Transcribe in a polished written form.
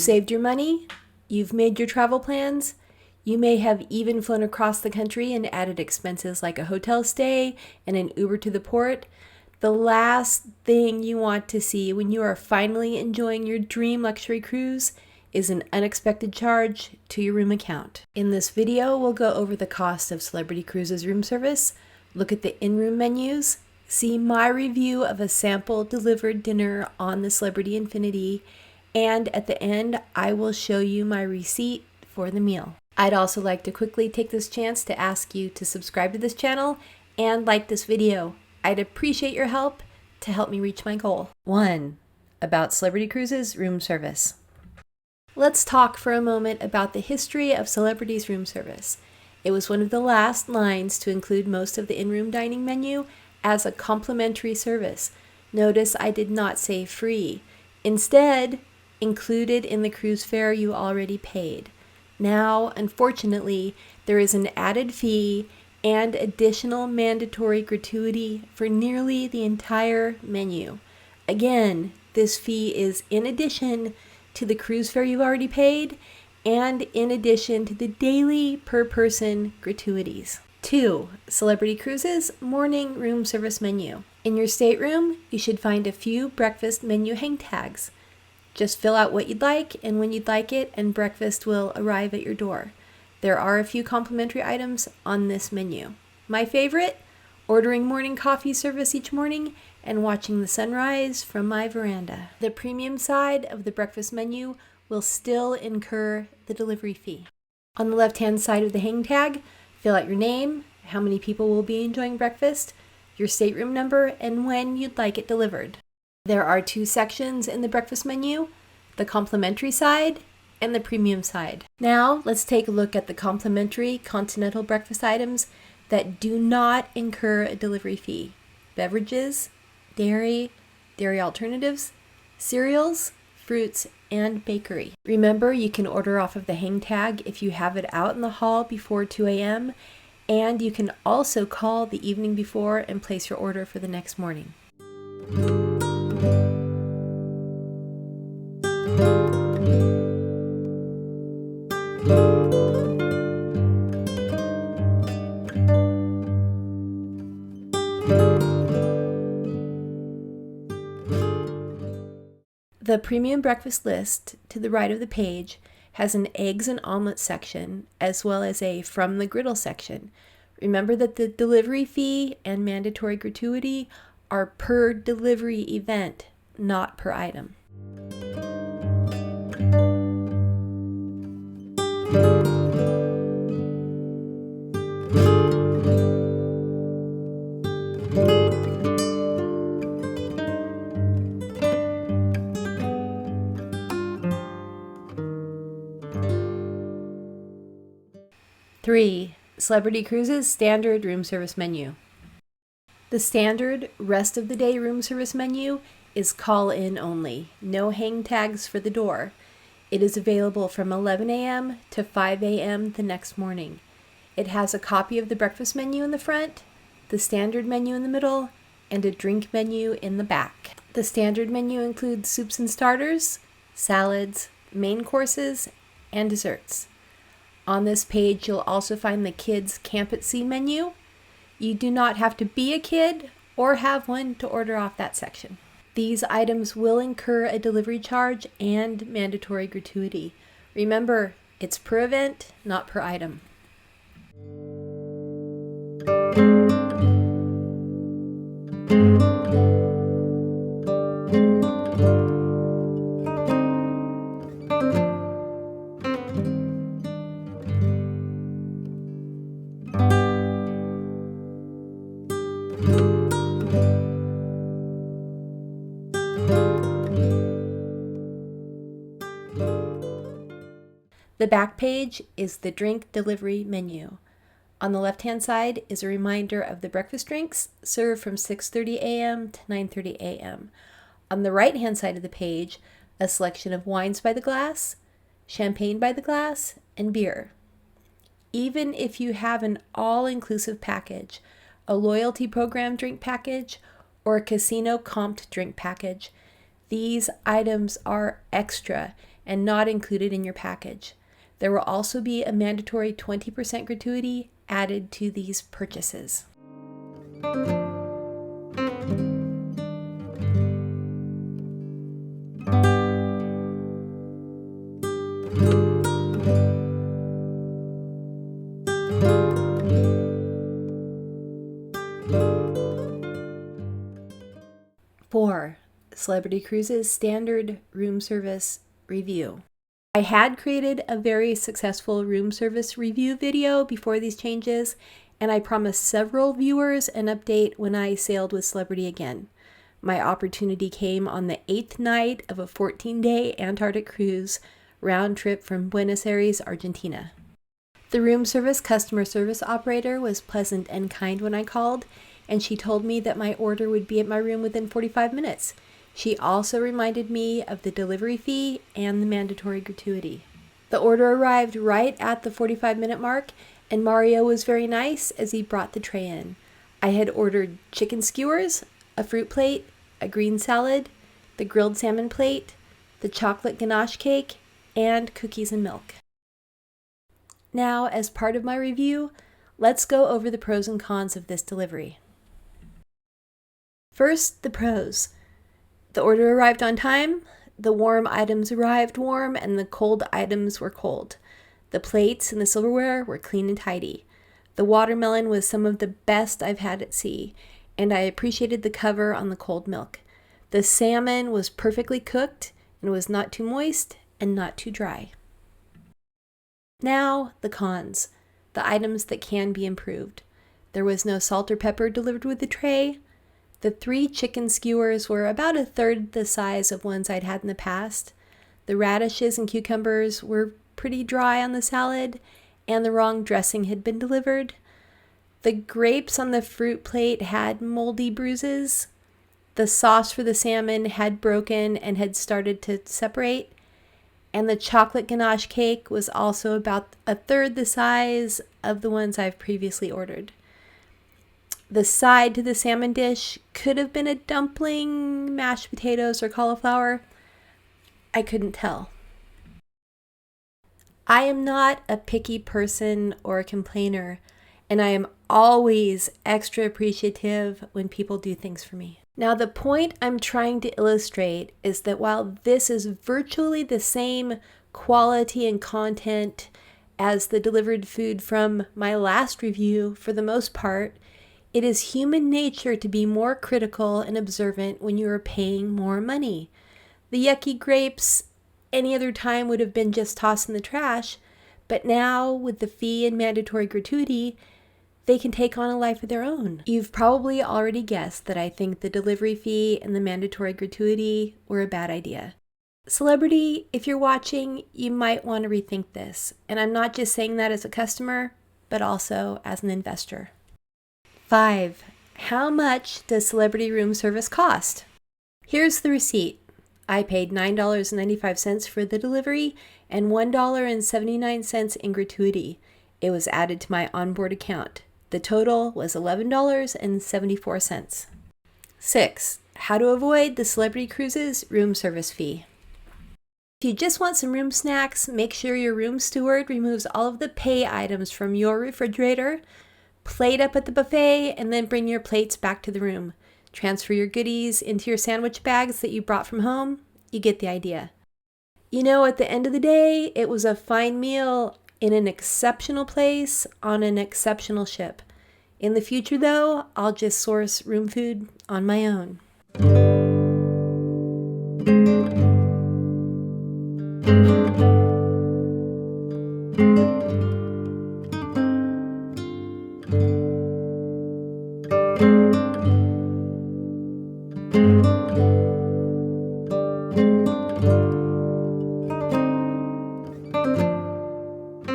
saved your money, you've made your travel plans, you may have even flown across the country and added expenses like a hotel stay and an Uber to the port. The last thing you want to see when you are finally enjoying your dream luxury cruise is an unexpected charge to your room account. In this video, we'll go over the cost of Celebrity Cruises room service, look at the in-room menus, see my review of a sample delivered dinner on the Celebrity Infinity, and at the end, I will show you my receipt for the meal. I'd also like to quickly take this chance to ask you to subscribe to this channel and like this video. I'd appreciate your help to help me reach my goal. 1. About Celebrity Cruises room service. Let's talk for a moment about the history of Celebrity's room service. It was one of the last lines to include most of the in-room dining menu as a complimentary service. Notice I did not say free. Instead, included in the cruise fare you already paid. Now, unfortunately, there is an added fee and additional mandatory gratuity for nearly the entire menu. Again, this fee is in addition to the cruise fare you've already paid and in addition to the daily per-person gratuities. 2. Celebrity Cruises morning room service menu. In your stateroom, you should find a few breakfast menu hang tags. Just fill out what you'd like and when you'd like it, and breakfast will arrive at your door. There are a few complimentary items on this menu. My favorite, ordering morning coffee service each morning and watching the sunrise from my veranda. The premium side of the breakfast menu will still incur the delivery fee. On the left-hand side of the hang tag, fill out your name, how many people will be enjoying breakfast, your stateroom number, and when you'd like it delivered. There are 2 sections in the breakfast menu, the complimentary side and the premium side. Now, let's take a look at the complimentary continental breakfast items that do not incur a delivery fee. Beverages, dairy alternatives, cereals, fruits, and bakery. Remember, you can order off of the hang tag if you have it out in the hall before 2 a.m., and you can also call the evening before and place your order for the next morning. The premium breakfast list to the right of the page has an eggs and omelets section as well as a from the griddle section. Remember that the delivery fee and mandatory gratuity are per delivery event, not per item. Three, Celebrity Cruises standard room service menu. The standard rest of the day room service menu is call-in only, no hang tags for the door. It is available from 11 a.m. to 5 a.m. the next morning. It has a copy of the breakfast menu in the front, the standard menu in the middle, and a drink menu in the back. The standard menu includes soups and starters, salads, main courses, and desserts. On this page, you'll also find the Kids Camp at Sea menu. You do not have to be a kid or have one to order off that section. These items will incur a delivery charge and mandatory gratuity. Remember, it's per event, not per item. The back page is the drink delivery menu. On the left-hand side is a reminder of the breakfast drinks served from 6:30 a.m. to 9:30 a.m. On the right-hand side of the page, a selection of wines by the glass, champagne by the glass, and beer. Even if you have an all-inclusive package, a loyalty program drink package, or a casino comped drink package, these items are extra and not included in your package. There will also be a mandatory 20% gratuity added to these purchases. Four, Celebrity Cruises Standard Room Service Review. I had created a very successful room service review video before these changes, and I promised several viewers an update when I sailed with Celebrity again. My opportunity came on the 8th night of a 14-day Antarctic cruise round trip from Buenos Aires, Argentina. The room service customer service operator was pleasant and kind when I called, and she told me that my order would be at my room within 45 minutes. She also reminded me of the delivery fee and the mandatory gratuity. The order arrived right at the 45-minute mark, and Mario was very nice as he brought the tray in. I had ordered chicken skewers, a fruit plate, a green salad, the grilled salmon plate, the chocolate ganache cake, and cookies and milk. Now, as part of my review, let's go over the pros and cons of this delivery. First, the pros. The order arrived on time, the warm items arrived warm, and the cold items were cold. The plates and the silverware were clean and tidy. The watermelon was some of the best I've had at sea, and I appreciated the cover on the cold milk. The salmon was perfectly cooked and was not too moist and not too dry. Now, the cons. The items that can be improved. There was no salt or pepper delivered with the tray. The 3 chicken skewers were about a third the size of ones I'd had in the past. The radishes and cucumbers were pretty dry on the salad, and the wrong dressing had been delivered. The grapes on the fruit plate had moldy bruises. The sauce for the salmon had broken and had started to separate. And the chocolate ganache cake was also about a third the size of the ones I've previously ordered. The side to the salmon dish could have been a dumpling, mashed potatoes, or cauliflower. I couldn't tell. I am not a picky person or a complainer, and I am always extra appreciative when people do things for me. Now, the point I'm trying to illustrate is that while this is virtually the same quality and content as the delivered food from my last review for the most part, it is human nature to be more critical and observant when you are paying more money. The yucky grapes any other time would have been just tossed in the trash, but now with the fee and mandatory gratuity, they can take on a life of their own. You've probably already guessed that I think the delivery fee and the mandatory gratuity were a bad idea. Celebrity, if you're watching, you might want to rethink this, and I'm not just saying that as a customer, but also as an investor. 5. How much does Celebrity room service cost? Here's the receipt. I paid $9.95 for the delivery and $1.79 in gratuity. It was added to my onboard account. The total was $11.74. 6. How to avoid the Celebrity Cruises room service fee. If you just want some room snacks, make sure your room steward removes all of the pay items from your refrigerator. Plate up at the buffet, and then bring your plates back to the room. Transfer your goodies into your sandwich bags that you brought from home. You get the idea. You know, at the end of the day, it was a fine meal in an exceptional place on an exceptional ship. In the future, though, I'll just source room food on my own.